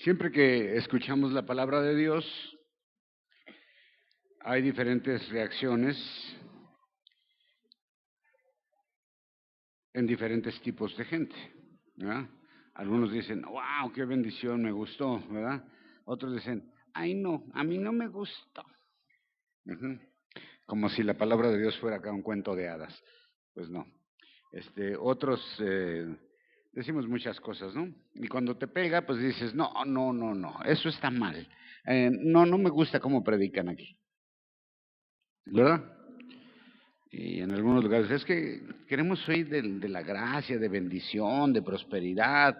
Siempre que escuchamos la palabra de Dios, hay diferentes reacciones en diferentes tipos de gente, ¿verdad? Algunos dicen, wow, qué bendición, me gustó, ¿verdad? Otros dicen, ay no, a mí no me gustó. Ujú. Como si la palabra de Dios fuera acá un cuento de hadas. Pues no. Otros decimos muchas cosas, ¿no? Y cuando te pega, pues dices, no, no, no, no, eso está mal. No, no me gusta cómo predican aquí, ¿verdad? Y en algunos lugares es que queremos oír de la gracia, de bendición, de prosperidad.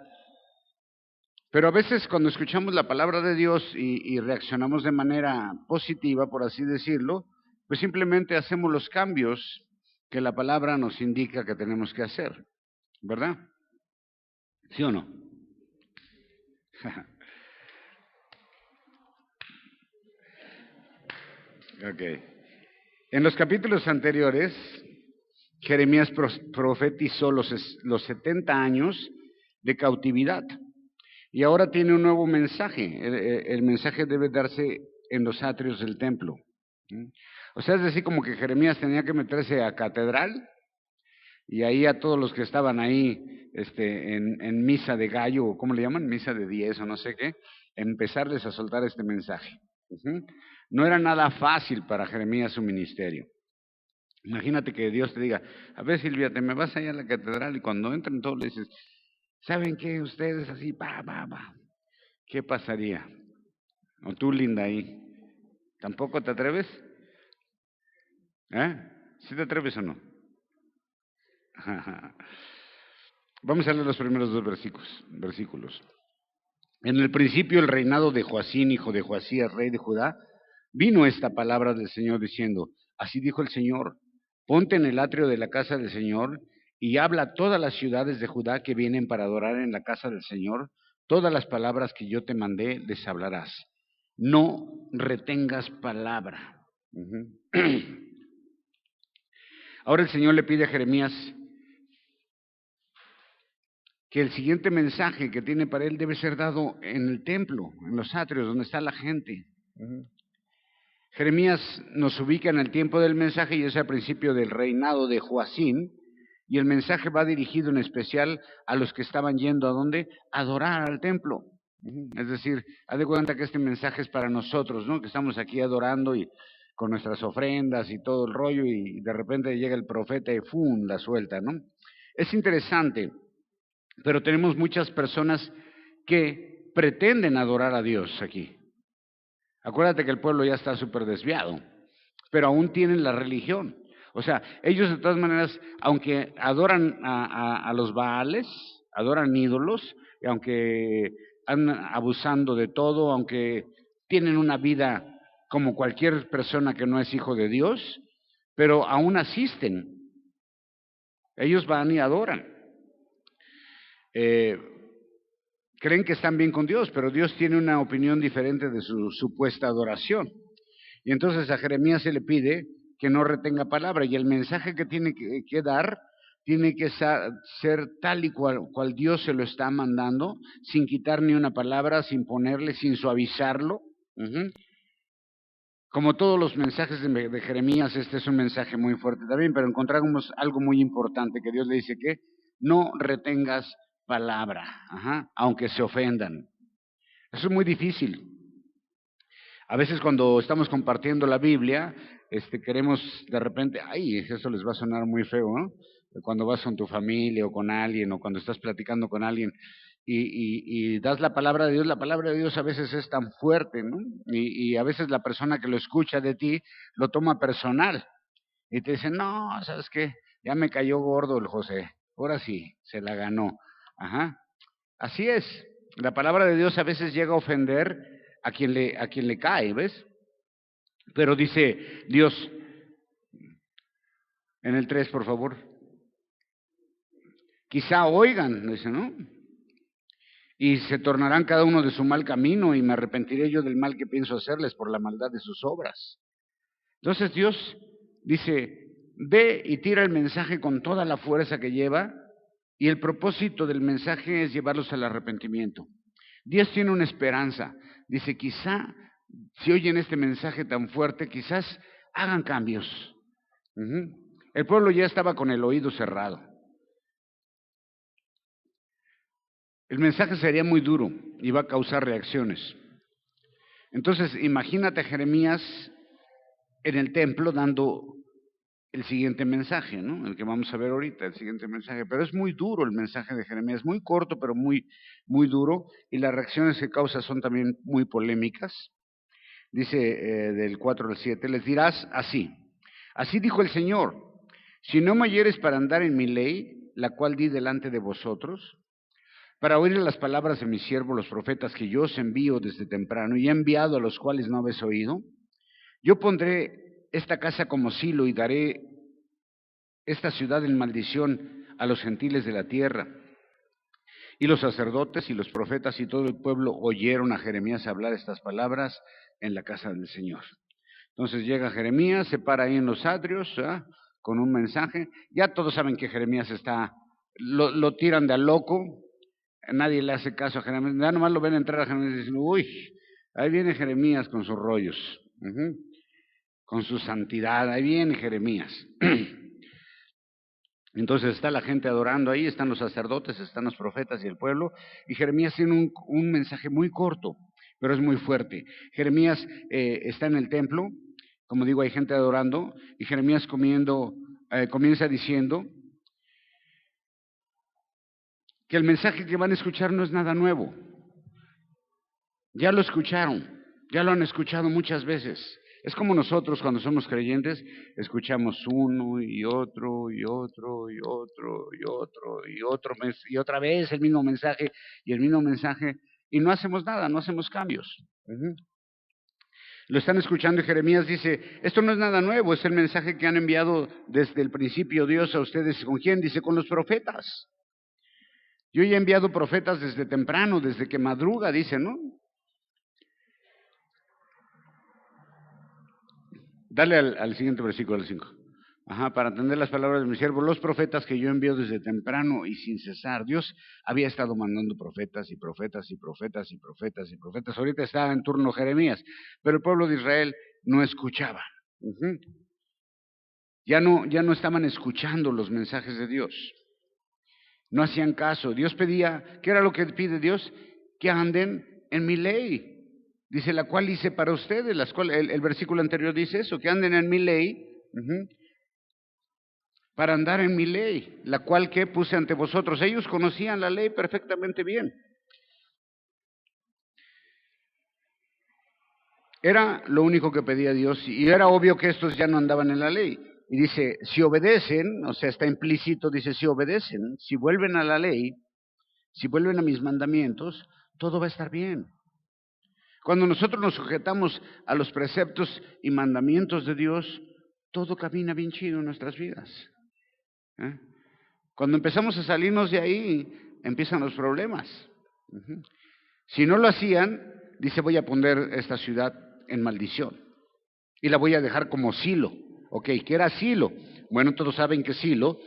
Pero a veces cuando escuchamos la palabra de Dios y reaccionamos de manera positiva, por así decirlo, pues simplemente hacemos los cambios que la palabra nos indica que tenemos que hacer, ¿verdad? ¿Sí o no? Ok. En los capítulos anteriores, Jeremías profetizó los 70 años de cautividad y ahora tiene un nuevo mensaje. El mensaje debe darse en los atrios del templo. ¿Mm? O sea, es decir, como que Jeremías tenía que meterse a catedral y ahí a todos los que estaban ahí en misa de gallo, o ¿cómo le llaman? Misa de 10 o no sé qué, empezarles a soltar este mensaje. Ujú. No era nada fácil para Jeremías su ministerio. Imagínate que Dios te diga, a ver Silvia, te me vas allá a la catedral y cuando entren todos le dices, ¿saben qué? Ustedes así, pa. ¿Qué pasaría? O tú, Linda, ahí. ¿Tampoco te atreves? ¿Eh? ¿Sí te atreves o no? Vamos a leer los primeros dos versículos. En el principio el reinado de Joacín, hijo de Joasías, rey de Judá, vino esta palabra del Señor diciendo, así dijo el Señor, ponte en el atrio de la casa del Señor y habla a todas las ciudades de Judá que vienen para adorar en la casa del Señor, todas las palabras que yo te mandé les hablarás. No retengas palabra. Ujú. Ahora el Señor le pide a Jeremías que el siguiente mensaje que tiene para él debe ser dado en el templo, en los atrios, donde está la gente. Uh-huh. Jeremías nos ubica en el tiempo del mensaje y es al principio del reinado de Joacín, y el mensaje va dirigido en especial a los que estaban yendo a dónde? A adorar al templo. Uh-huh. Es decir, haz de cuenta que este mensaje es para nosotros, ¿no? Que estamos aquí adorando y con nuestras ofrendas y todo el rollo, y de repente llega el profeta y ¡fum! La suelta, ¿no? Es interesante. Pero tenemos muchas personas que pretenden adorar a Dios aquí. Acuérdate que el pueblo ya está súper desviado, pero aún tienen la religión. O sea, ellos de todas maneras, aunque adoran a los Baales, adoran ídolos, y aunque andan abusando de todo, aunque tienen una vida como cualquier persona que no es hijo de Dios, pero aún asisten. Ellos van y adoran. Creen que están bien con Dios, pero Dios tiene una opinión diferente de su supuesta adoración. Y entonces a Jeremías se le pide que no retenga palabra y el mensaje que tiene que dar tiene que ser tal y cual Dios se lo está mandando, sin quitar ni una palabra, sin ponerle, sin suavizarlo. Uh-huh. Como todos los mensajes de Jeremías, este es un mensaje muy fuerte también, pero encontramos algo muy importante, que Dios le dice que no retengas palabra, ajá, aunque se ofendan. Eso es muy difícil. A veces cuando estamos compartiendo la Biblia, queremos de repente, ay, eso les va a sonar muy feo, ¿no? Cuando vas con tu familia o con alguien o cuando estás platicando con alguien y das la palabra de Dios a veces es tan fuerte, ¿no? Y a veces la persona que lo escucha de ti lo toma personal y te dice, no, ¿sabes qué? Ya me cayó gordo el José, ahora sí, se la ganó. Ajá. Así es, la palabra de Dios a veces llega a ofender a quien le cae, ¿ves? Pero dice Dios, en el 3, por favor, quizá oigan, dice, ¿no? Y se tornarán cada uno de su mal camino y me arrepentiré yo del mal que pienso hacerles por la maldad de sus obras. Entonces Dios dice, ve y tira el mensaje con toda la fuerza que lleva y el propósito del mensaje es llevarlos al arrepentimiento. Dios tiene una esperanza. Dice, quizá, si oyen este mensaje tan fuerte, quizás hagan cambios. El pueblo ya estaba con el oído cerrado. El mensaje sería muy duro y va a causar reacciones. Entonces, imagínate a Jeremías en el templo dando el siguiente mensaje, ¿no? El que vamos a ver ahorita, el siguiente mensaje. Pero es muy duro el mensaje de Jeremías, muy corto, pero muy, muy duro. Y las reacciones que causa son también muy polémicas. Dice del 4 al 7, les dirás así. Así dijo el Señor, si no me oyeres para andar en mi ley, la cual di delante de vosotros, para oír las palabras de mis siervos, los profetas, que yo os envío desde temprano, y he enviado a los cuales no habéis oído, yo pondré esta casa como silo y daré esta ciudad en maldición a los gentiles de la tierra. Y los sacerdotes y los profetas y todo el pueblo oyeron a Jeremías hablar estas palabras en la casa del Señor. Entonces llega Jeremías, se para ahí en los atrios, con un mensaje. Ya todos saben que Jeremías lo tiran de a loco, nadie le hace caso a Jeremías. Ya nomás lo ven entrar a Jeremías y dicen, uy, ahí viene Jeremías con sus rollos, con su santidad, ahí viene Jeremías. Entonces está la gente adorando ahí, están los sacerdotes, están los profetas y el pueblo, y Jeremías tiene un mensaje muy corto, pero es muy fuerte. Jeremías está en el templo, como digo, hay gente adorando, y Jeremías comienza diciendo que el mensaje que van a escuchar no es nada nuevo. Ya lo escucharon, ya lo han escuchado muchas veces. Es como nosotros cuando somos creyentes, escuchamos uno y otro y otro y otro y otro y otro y otra vez el mismo mensaje y el mismo mensaje y no hacemos nada, no hacemos cambios. Lo están escuchando y Jeremías dice, esto no es nada nuevo, es el mensaje que han enviado desde el principio Dios a ustedes. ¿Con quién? Dice, con los profetas. Yo ya he enviado profetas desde temprano, desde que madruga, dice, ¿no? Dale al siguiente versículo, al 5. Para atender las palabras de mi siervo, los profetas que yo envío desde temprano y sin cesar. Dios había estado mandando profetas y profetas y profetas y profetas y profetas. Ahorita está en turno Jeremías, pero el pueblo de Israel no escuchaba. Ya no estaban escuchando los mensajes de Dios. No hacían caso. Dios pedía, ¿qué era lo que pide Dios? Que anden en mi ley. Dice, la cual hice para ustedes, el versículo anterior dice eso, que anden en mi ley, para andar en mi ley, la cual que puse ante vosotros. Ellos conocían la ley perfectamente bien. Era lo único que pedía Dios, y era obvio que estos ya no andaban en la ley. Y dice, si obedecen, o sea, está implícito, dice, si obedecen, si vuelven a la ley, si vuelven a mis mandamientos, todo va a estar bien. Cuando nosotros nos sujetamos a los preceptos y mandamientos de Dios, todo camina bien chido en nuestras vidas. Cuando empezamos a salirnos de ahí, empiezan los problemas. Si no lo hacían, dice, voy a poner esta ciudad en maldición y la voy a dejar como Silo. Ok, ¿qué era Silo? Bueno, todos saben que Silo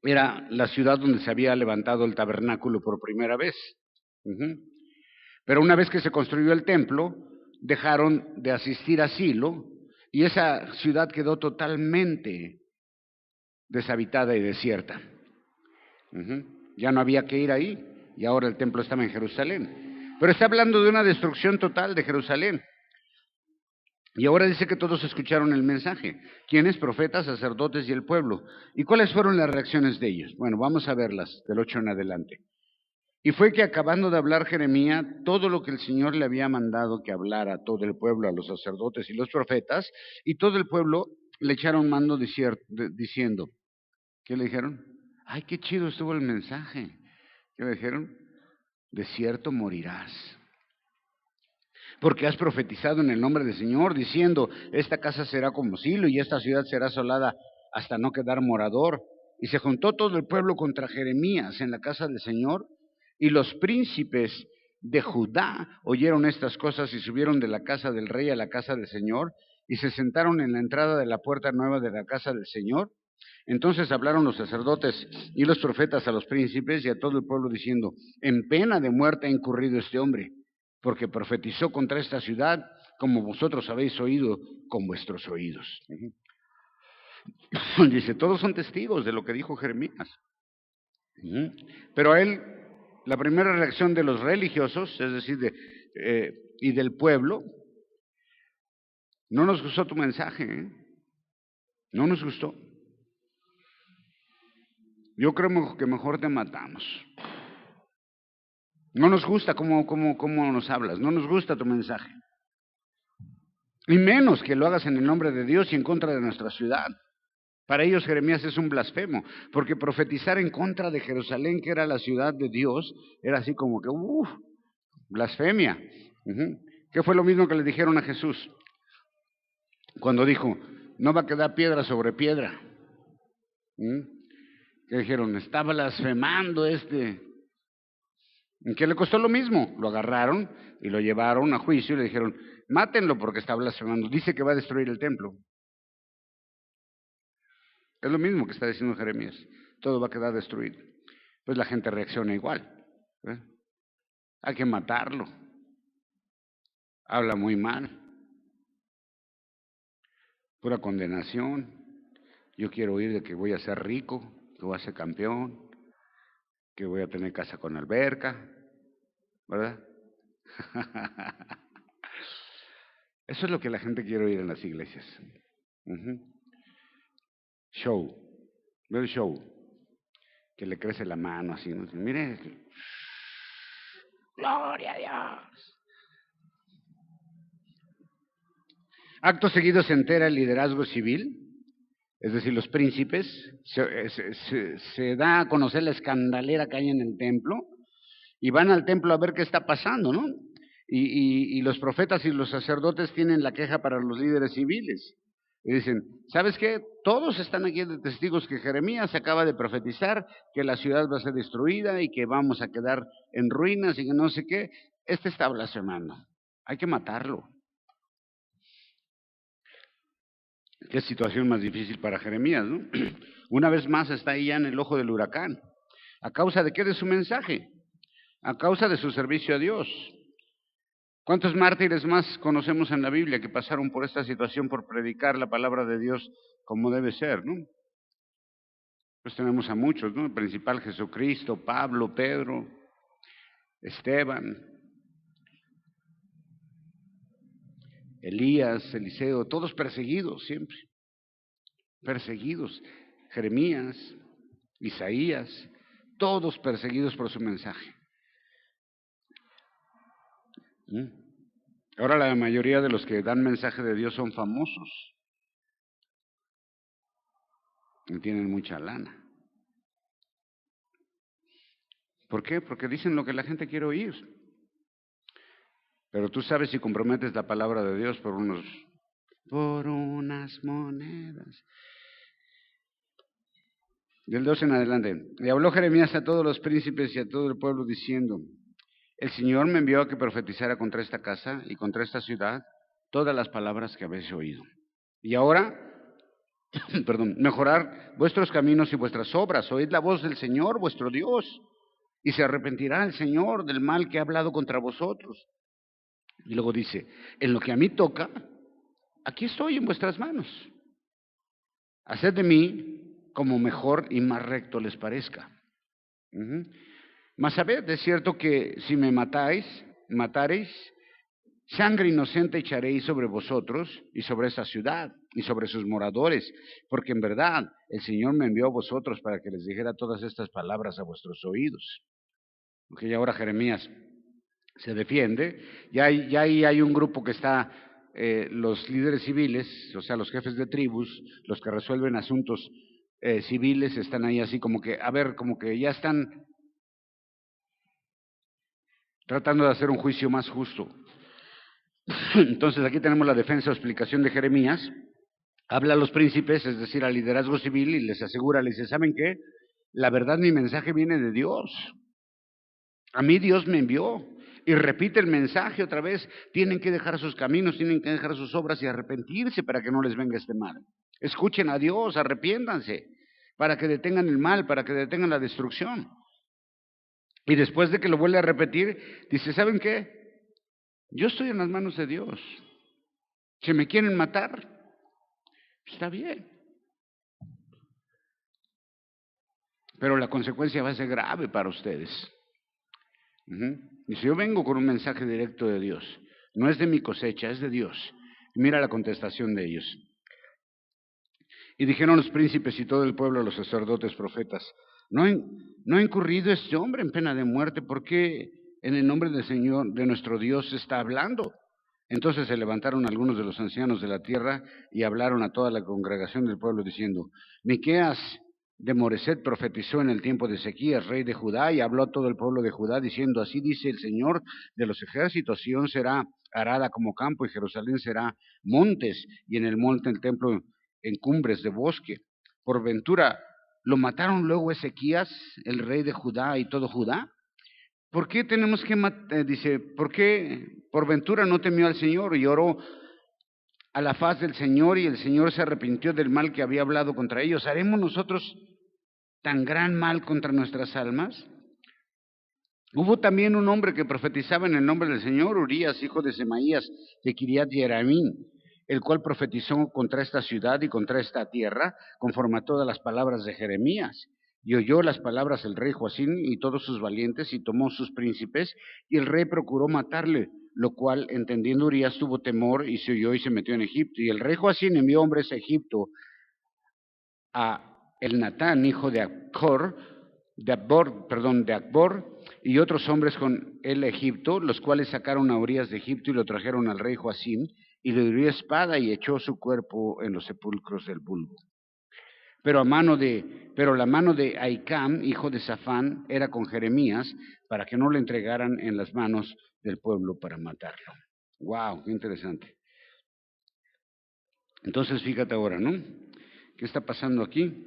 era la ciudad donde se había levantado el tabernáculo por primera vez. Pero una vez que se construyó el templo, dejaron de asistir a Silo y esa ciudad quedó totalmente deshabitada y desierta. Ya no había que ir ahí y ahora el templo estaba en Jerusalén. Pero está hablando de una destrucción total de Jerusalén. Y ahora dice que todos escucharon el mensaje. ¿Quiénes? Profetas, sacerdotes y el pueblo. ¿Y cuáles fueron las reacciones de ellos? Bueno, vamos a verlas del 8 en adelante. Y fue que acabando de hablar Jeremías todo lo que el Señor le había mandado que hablara a todo el pueblo, a los sacerdotes y los profetas, y todo el pueblo le echaron mano diciendo, ¿qué le dijeron? Ay, qué chido estuvo el mensaje. ¿Qué le dijeron? De cierto morirás. Porque has profetizado en el nombre del Señor, diciendo, esta casa será como Silo y esta ciudad será asolada hasta no quedar morador. Y se juntó todo el pueblo contra Jeremías en la casa del Señor, y los príncipes de Judá oyeron estas cosas y subieron de la casa del rey a la casa del Señor, y se sentaron en la entrada de la puerta nueva de la casa del Señor, Entonces hablaron los sacerdotes y los profetas a los príncipes y a todo el pueblo diciendo: en pena de muerte ha incurrido este hombre, porque profetizó contra esta ciudad, como vosotros habéis oído con vuestros oídos. Dice, todos son testigos de lo que dijo Jeremías. Pero a él, la primera reacción de los religiosos, es decir, y del pueblo, no nos gustó tu mensaje, no nos gustó. Yo creo que mejor te matamos. No nos gusta cómo nos hablas, no nos gusta tu mensaje. Y menos que lo hagas en el nombre de Dios y en contra de nuestra ciudad. Para ellos Jeremías es un blasfemo, porque profetizar en contra de Jerusalén, que era la ciudad de Dios, era así como que, blasfemia. ¿Qué fue lo mismo que le dijeron a Jesús? Cuando dijo, no va a quedar piedra sobre piedra. ¿Qué dijeron? Está blasfemando este. ¿Qué le costó lo mismo? Lo agarraron y lo llevaron a juicio y le dijeron, mátenlo porque está blasfemando, dice que va a destruir el templo. Es lo mismo que está diciendo Jeremías, todo va a quedar destruido. Pues la gente reacciona igual. Hay que matarlo. Habla muy mal. Pura condenación. Yo quiero oír de que voy a ser rico, que voy a ser campeón, que voy a tener casa con alberca, ¿verdad? Eso es lo que la gente quiere oír en las iglesias. Show, ver show, que le crece la mano así, ¿no? Mire, gloria a Dios. Acto seguido se entera el liderazgo civil, es decir, los príncipes, se da a conocer la escandalera que hay en el templo, y van al templo a ver qué está pasando, ¿no? Y los profetas y los sacerdotes tienen la queja para los líderes civiles. Y dicen, ¿sabes qué? Todos están aquí de testigos que Jeremías acaba de profetizar que la ciudad va a ser destruida y que vamos a quedar en ruinas y que no sé qué. Este está blasfemando. Hay que matarlo. Qué situación más difícil para Jeremías, ¿no? Una vez más está ahí ya en el ojo del huracán. ¿A causa de qué? De su mensaje. A causa de su servicio a Dios. ¿Cuántos mártires más conocemos en la Biblia que pasaron por esta situación por predicar la palabra de Dios como debe ser, ¿no? Pues tenemos a muchos, ¿no? El principal Jesucristo, Pablo, Pedro, Esteban, Elías, Eliseo, todos perseguidos siempre. Perseguidos. Jeremías, Isaías, todos perseguidos por su mensaje. Ahora la mayoría de los que dan mensaje de Dios son famosos y tienen mucha lana. ¿Por qué? Porque dicen lo que la gente quiere oír. Pero tú sabes si comprometes la palabra de Dios por unas monedas. Del 12 en adelante. Y habló Jeremías a todos los príncipes y a todo el pueblo diciendo: el Señor me envió a que profetizara contra esta casa y contra esta ciudad todas las palabras que habéis oído. Y ahora, mejorar vuestros caminos y vuestras obras. Oíd la voz del Señor, vuestro Dios, y se arrepentirá el Señor del mal que ha hablado contra vosotros. Y luego dice, en lo que a mí toca, aquí estoy en vuestras manos. Haced de mí como mejor y más recto les parezca. Mas sabed, es cierto que si me matareis, sangre inocente echaréis sobre vosotros y sobre esa ciudad y sobre sus moradores, porque en verdad el Señor me envió a vosotros para que les dijera todas estas palabras a vuestros oídos. Porque ya ahora Jeremías se defiende, ya ahí hay un grupo que está, los líderes civiles, o sea, los jefes de tribus, los que resuelven asuntos civiles, están ahí así como que, a ver, como que ya están tratando de hacer un juicio más justo. Entonces aquí tenemos la defensa o explicación de Jeremías. Habla a los príncipes, es decir, al liderazgo civil, y les asegura, les dice, ¿saben qué? La verdad, mi mensaje viene de Dios. A mí Dios me envió. y repite el mensaje otra vez. Tienen que dejar sus caminos, tienen que dejar sus obras y arrepentirse para que no les venga este mal. Escuchen a Dios, arrepiéntanse, para que detengan el mal, para que detengan la destrucción. Y después de que lo vuelve a repetir, dice, ¿saben qué? Yo estoy en las manos de Dios. Si me quieren matar, está bien. Pero la consecuencia va a ser grave para ustedes. Dice, yo vengo con un mensaje directo de Dios. No es de mi cosecha, es de Dios. Y mira la contestación de ellos. Y dijeron los príncipes y todo el pueblo, los sacerdotes, profetas, ¿no ha incurrido este hombre en pena de muerte? ¿Por qué en el nombre del Señor, de nuestro Dios, está hablando? Entonces se levantaron algunos de los ancianos de la tierra y hablaron a toda la congregación del pueblo diciendo, Miqueas de Moreset profetizó en el tiempo de Ezequías, rey de Judá, y habló a todo el pueblo de Judá diciendo, así dice el Señor de los ejércitos, Sión será arada como campo y Jerusalén será montes, y en el monte el templo en cumbres de bosque. Por ventura, ¿lo mataron luego Ezequías, el rey de Judá y todo Judá? ¿Por qué tenemos que matar? Dice, ¿por qué por ventura no temió al Señor y oró a la faz del Señor y el Señor se arrepintió del mal que había hablado contra ellos? ¿Haremos nosotros tan gran mal contra nuestras almas? Hubo también un hombre que profetizaba en el nombre del Señor, Urías, hijo de Semaías, de Kiriat Jearimín, el cual profetizó contra esta ciudad y contra esta tierra, conforme a todas las palabras de Jeremías. Y oyó las palabras el rey Joacín y todos sus valientes, y tomó sus príncipes, y el rey procuró matarle, lo cual, entendiendo Urías, tuvo temor, y se oyó y se metió en Egipto. Y el rey Joacín envió hombres a Egipto, a Elnatán, hijo de Acbor, y otros hombres con él a Egipto, los cuales sacaron a Urías de Egipto y lo trajeron al rey Joacín, y le dio espada y echó su cuerpo en los sepulcros del vulgo. Pero la mano de Ahicam, hijo de Safán, era con Jeremías, para que no le entregaran en las manos del pueblo para matarlo. ¡Wow! ¡Qué interesante! Entonces, fíjate ahora, ¿no? ¿Qué está pasando aquí?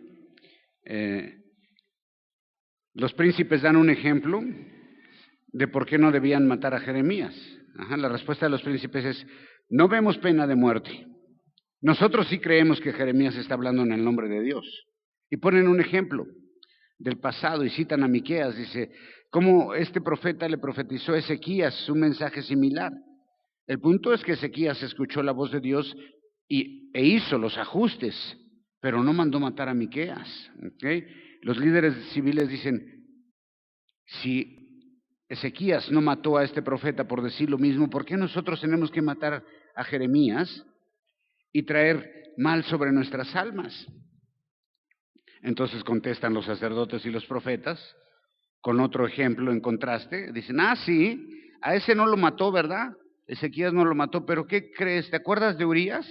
Los príncipes dan un ejemplo de por qué no debían matar a Jeremías. La respuesta de los príncipes es, no vemos pena de muerte. Nosotros sí creemos que Jeremías está hablando en el nombre de Dios. Y ponen un ejemplo del pasado y citan a Miqueas, dice, cómo este profeta le profetizó a Ezequías un mensaje similar. El punto es que Ezequías escuchó la voz de Dios e hizo los ajustes, pero no mandó matar a Miqueas. ¿Okay? Los líderes civiles dicen, si Ezequías no mató a este profeta por decir lo mismo, ¿por qué nosotros tenemos que matar a Jeremías y traer mal sobre nuestras almas? Entonces contestan los sacerdotes y los profetas con otro ejemplo en contraste. Dicen, sí, a ese no lo mató, ¿verdad? Ezequías no lo mató, pero ¿qué crees? ¿Te acuerdas de Urías,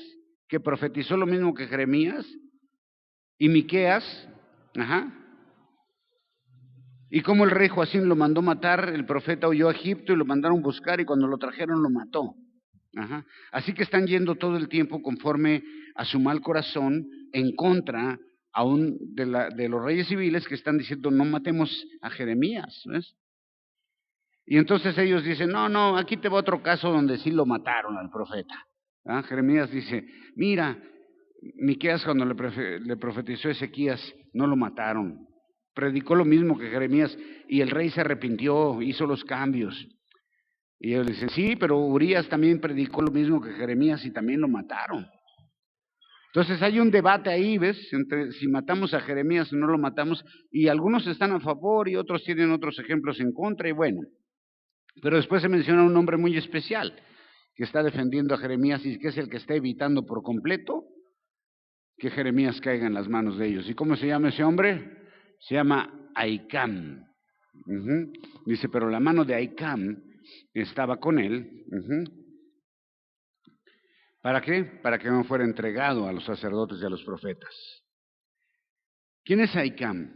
que profetizó lo mismo que Jeremías? Y Miqueas, y como el rey Joacín lo mandó matar, el profeta huyó a Egipto y lo mandaron buscar y cuando lo trajeron lo mató. Así que están yendo todo el tiempo conforme a su mal corazón, en contra aún de los reyes civiles que están diciendo no matemos a Jeremías, ¿ves? Y entonces ellos dicen, no, aquí te va otro caso donde sí lo mataron al profeta. Jeremías dice, mira, Miqueas cuando le profetizó a Ezequías no lo mataron, predicó lo mismo que Jeremías y el rey se arrepintió, hizo los cambios. Y ellos dicen, sí, pero Urías también predicó lo mismo que Jeremías y también lo mataron. Entonces hay un debate ahí, ¿ves? Entre si matamos a Jeremías o no lo matamos, y algunos están a favor y otros tienen otros ejemplos en contra, y bueno. Pero después se menciona un hombre muy especial que está defendiendo a Jeremías y que es el que está evitando por completo que Jeremías caiga en las manos de ellos. ¿Y cómo se llama ese hombre? Se llama Ahicam. Dice, pero la mano de Ahicam estaba con él. ¿Para qué? Para que no fuera entregado a los sacerdotes y a los profetas. ¿Quién es Ahicam?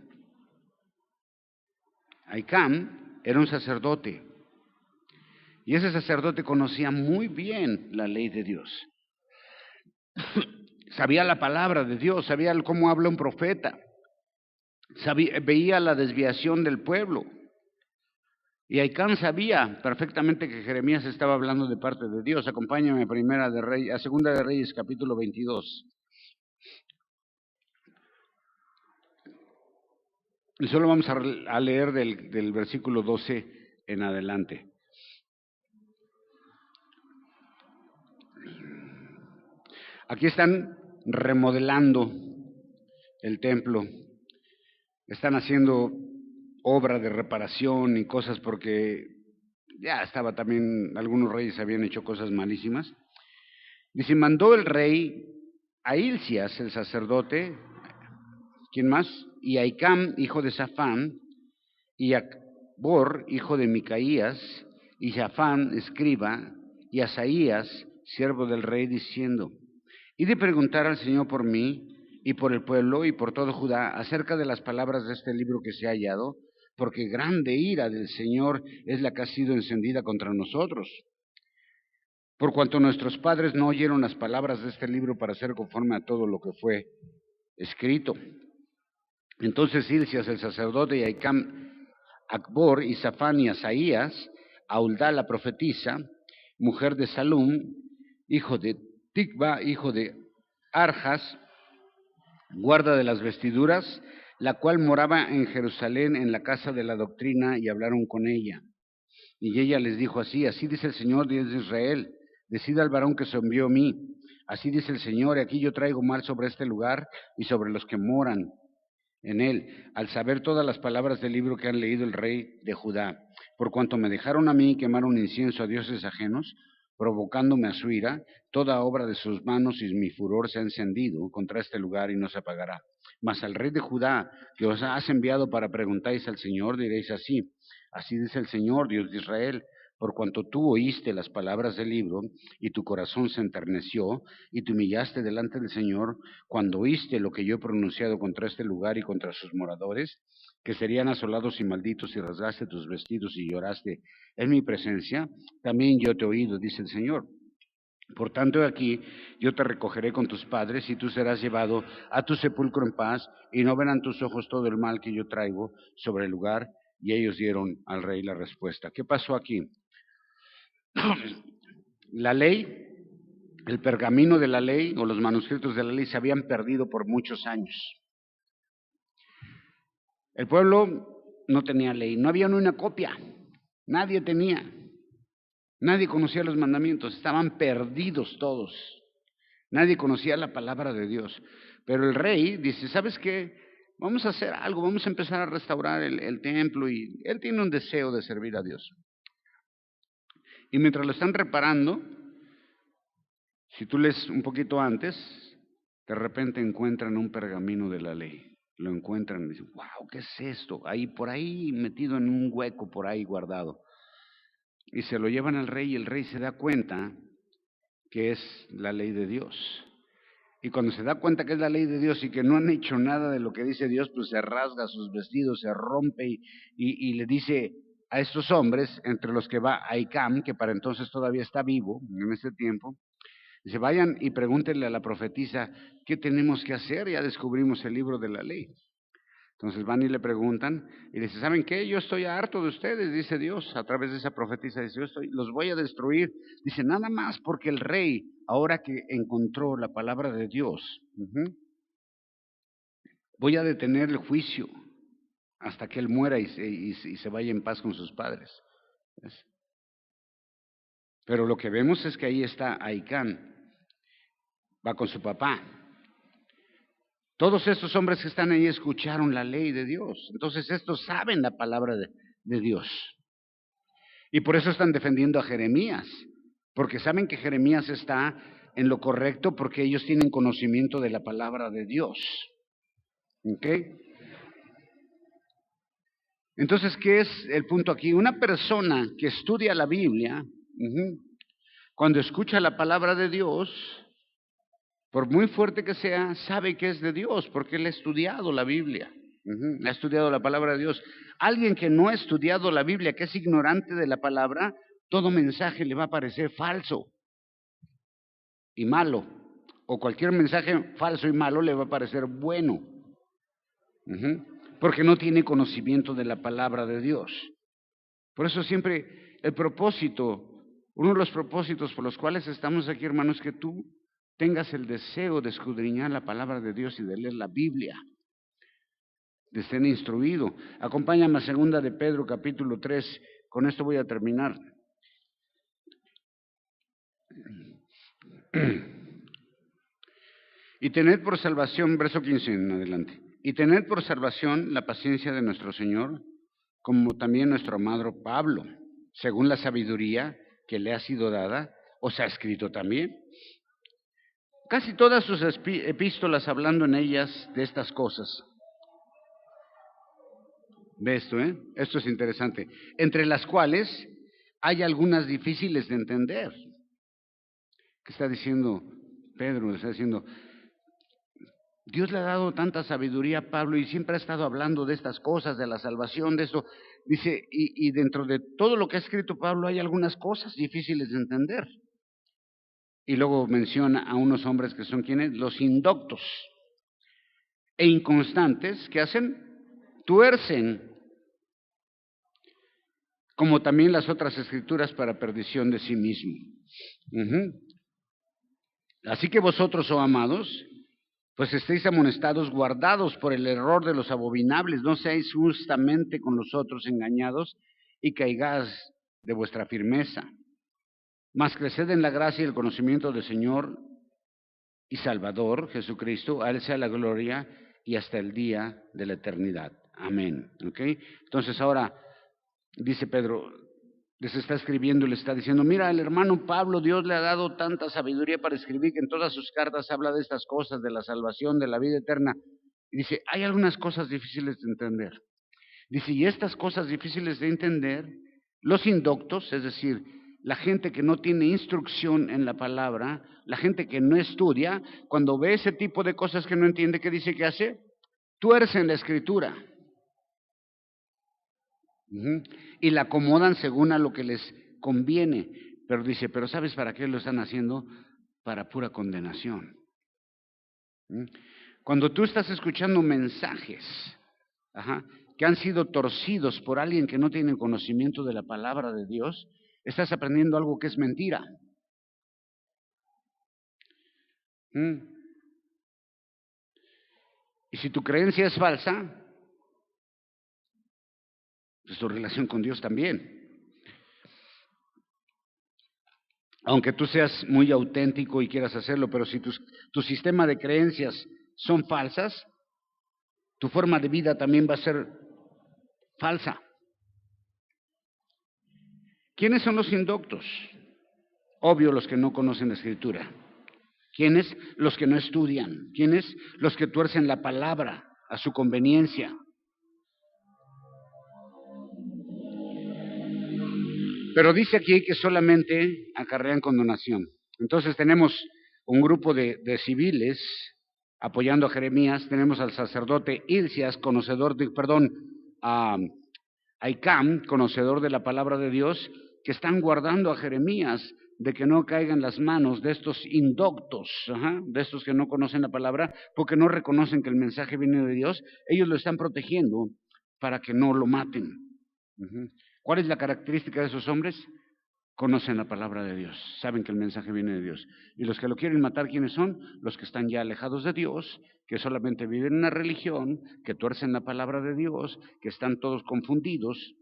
Ahicam era un sacerdote. Y ese sacerdote conocía muy bien la ley de Dios. Sabía la palabra de Dios, sabía cómo habla un profeta. Veía la desviación del pueblo. Y Ahicam sabía perfectamente que Jeremías estaba hablando de parte de Dios. Acompáñame a Segunda de Reyes, capítulo 22. Y solo vamos a leer del versículo 12 en adelante. Aquí están remodelando el templo, están haciendo obra de reparación y cosas porque ya estaba también, algunos reyes habían hecho cosas malísimas. Dice, mandó el rey a Hilcias, el sacerdote, ¿quién más? Y a Ahicam, hijo de Safán, y a Acbor, hijo de Micaías, y Safán, escriba, y a Asaías, siervo del rey, diciendo, y de preguntar al Señor por mí, y por el pueblo, y por todo Judá, acerca de las palabras de este libro que se ha hallado, porque grande ira del Señor es la que ha sido encendida contra nosotros. Por cuanto nuestros padres no oyeron las palabras de este libro para hacer conforme a todo lo que fue escrito. Entonces Hilcias el sacerdote y Ahicam, Acbor y Safán y Asaías, a Huldá la profetisa, mujer de Salum, hijo de Tikva, hijo de Arjas, guarda de las vestiduras, la cual moraba en Jerusalén en la casa de la doctrina, y hablaron con ella. Y ella les dijo así, así dice el Señor Dios de Israel, decida al varón que se envió a mí, así dice el Señor, y aquí yo traigo mal sobre este lugar y sobre los que moran en él, al saber todas las palabras del libro que han leído el rey de Judá, por cuanto me dejaron a mí y quemaron incienso a dioses ajenos, provocándome a su ira, toda obra de sus manos y mi furor se ha encendido contra este lugar y no se apagará. Mas al rey de Judá, que os has enviado para preguntáis al Señor, diréis así, así dice el Señor, Dios de Israel, por cuanto tú oíste las palabras del libro, y tu corazón se enterneció, y te humillaste delante del Señor, cuando oíste lo que yo he pronunciado contra este lugar y contra sus moradores, que serían asolados y malditos, y rasgaste tus vestidos y lloraste en mi presencia, también yo te he oído, dice el Señor. Por tanto, aquí yo te recogeré con tus padres, y tú serás llevado a tu sepulcro en paz, y no verán tus ojos todo el mal que yo traigo sobre el lugar. Y ellos dieron al rey la respuesta. ¿Qué pasó aquí? La ley, el pergamino de la ley o los manuscritos de la ley se habían perdido por muchos años. El pueblo no tenía ley, no había ni una copia, nadie tenía, nadie conocía los mandamientos, estaban perdidos todos, nadie conocía la palabra de Dios. Pero el rey dice, ¿sabes qué? Vamos a hacer algo, vamos a empezar a restaurar el templo, y él tiene un deseo de servir a Dios. Y mientras lo están reparando, si tú lees un poquito antes, de repente encuentran un pergamino de la ley. Lo encuentran y dicen, wow, ¿qué es esto? Ahí, por ahí, metido en un hueco, por ahí guardado. Y se lo llevan al rey, y el rey se da cuenta que es la ley de Dios. Y cuando se da cuenta que es la ley de Dios y que no han hecho nada de lo que dice Dios, pues se rasga sus vestidos, se rompe y le dice a estos hombres, entre los que va Ahicam, que para entonces todavía está vivo en ese tiempo, dice, vayan y pregúntenle a la profetisa, ¿qué tenemos que hacer? Ya descubrimos el libro de la ley. Entonces van y le preguntan, y dice, ¿saben qué? Yo estoy harto de ustedes, dice Dios, a través de esa profetisa, dice, los voy a destruir. Dice, nada más porque el rey, ahora que encontró la palabra de Dios, voy a detener el juicio hasta que él muera y se vaya en paz con sus padres. ¿Ves? Pero lo que vemos es que ahí está Ahicam, va con su papá. Todos estos hombres que están ahí escucharon la ley de Dios. Entonces estos saben la palabra de Dios. Y por eso están defendiendo a Jeremías. Porque saben que Jeremías está en lo correcto, porque ellos tienen conocimiento de la palabra de Dios. ¿Ok? Entonces, ¿qué es el punto aquí? Una persona que estudia la Biblia, cuando escucha la palabra de Dios, por muy fuerte que sea, sabe que es de Dios, porque él ha estudiado la Biblia, ha estudiado la palabra de Dios. Alguien que no ha estudiado la Biblia, que es ignorante de la palabra, todo mensaje le va a parecer falso y malo, o cualquier mensaje falso y malo le va a parecer bueno, porque no tiene conocimiento de la palabra de Dios. Por eso siempre el propósito, uno de los propósitos por los cuales estamos aquí, hermanos, es que tú tengas el deseo de escudriñar la palabra de Dios y de leer la Biblia, de ser instruido. Acompáñame a segunda de Pedro, capítulo 3. Con esto voy a terminar. Y tened por salvación, verso 15 en adelante, y tened por salvación la paciencia de nuestro Señor, como también nuestro amado Pablo, según la sabiduría que le ha sido dada, os ha escrito también. Casi todas sus epístolas hablando en ellas de estas cosas. Ve esto, Esto es interesante. Entre las cuales hay algunas difíciles de entender. ¿Qué está diciendo Pedro? Está diciendo, Dios le ha dado tanta sabiduría a Pablo y siempre ha estado hablando de estas cosas, de la salvación, de esto. Dice, y dentro de todo lo que ha escrito Pablo hay algunas cosas difíciles de entender. Y luego menciona a unos hombres que son quienes, los indoctos e inconstantes, que hacen, tuercen, como también las otras escrituras para perdición de sí mismo. Así que vosotros, oh amados, pues estéis amonestados, guardados por el error de los abominables, no seáis justamente con los otros engañados y caigáis de vuestra firmeza. Mas creced en la gracia y el conocimiento del Señor y Salvador, Jesucristo, a Él sea la gloria y hasta el día de la eternidad. Amén. ¿Okay? Entonces ahora dice Pedro, les está escribiendo y le está diciendo, mira, el hermano Pablo, Dios le ha dado tanta sabiduría para escribir que en todas sus cartas habla de estas cosas, de la salvación, de la vida eterna. Y dice, hay algunas cosas difíciles de entender. Dice, y estas cosas difíciles de entender, los indoctos, es decir, la gente que no tiene instrucción en la palabra, la gente que no estudia, cuando ve ese tipo de cosas que no entiende, ¿qué dice que hace? Tuercen la escritura. Y la acomodan según a lo que les conviene. Pero dice, pero ¿sabes para qué lo están haciendo? Para pura condenación. Cuando tú estás escuchando mensajes que han sido torcidos por alguien que no tiene conocimiento de la palabra de Dios, estás aprendiendo algo que es mentira. Y si tu creencia es falsa, pues tu relación con Dios también. Aunque tú seas muy auténtico y quieras hacerlo, pero si tu sistema de creencias son falsas, tu forma de vida también va a ser falsa. ¿Quiénes son los indoctos? Obvio, los que no conocen la Escritura. ¿Quiénes? Los que no estudian. ¿Quiénes? Los que tuercen la palabra a su conveniencia. Pero dice aquí que solamente acarrean condenación. Entonces tenemos un grupo de civiles apoyando a Jeremías, tenemos al sacerdote Hilcias, a Icam, conocedor de la palabra de Dios, que están guardando a Jeremías de que no caigan las manos de estos indoctos, de estos que no conocen la palabra, porque no reconocen que el mensaje viene de Dios. Ellos lo están protegiendo para que no lo maten. ¿Cuál es la característica de esos hombres? Conocen la palabra de Dios, saben que el mensaje viene de Dios. Y los que lo quieren matar, ¿quiénes son? Los que están ya alejados de Dios, que solamente viven en una religión, que tuercen la palabra de Dios, que están todos confundidos.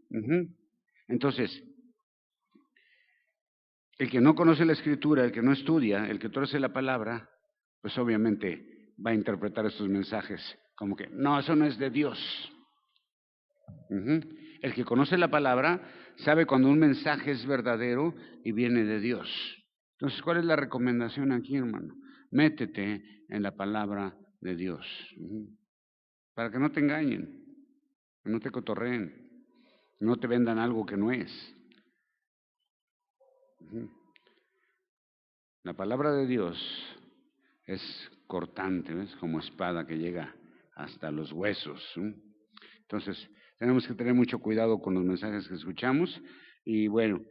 Entonces, el que no conoce la Escritura, el que no estudia, el que tuerce la palabra, pues obviamente va a interpretar estos mensajes como que, no, eso no es de Dios. El que conoce la palabra sabe cuando un mensaje es verdadero y viene de Dios. Entonces, ¿cuál es la recomendación aquí, hermano? Métete en la palabra de Dios, para que no te engañen, que no te cotorreen, no te vendan algo que no es. La palabra de Dios es cortante, ¿ves? Como espada que llega hasta los huesos. Entonces, tenemos que tener mucho cuidado con los mensajes que escuchamos y bueno,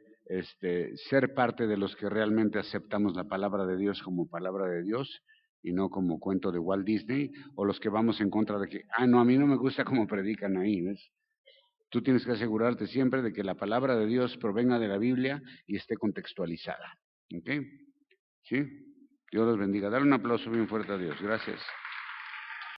ser parte de los que realmente aceptamos la palabra de Dios como palabra de Dios y no como cuento de Walt Disney, o los que vamos en contra de que, no, a mí no me gusta cómo predican ahí, ¿ves? Tú tienes que asegurarte siempre de que la palabra de Dios provenga de la Biblia y esté contextualizada. ¿Ok? ¿Sí? Dios los bendiga. Dale un aplauso bien fuerte a Dios. Gracias.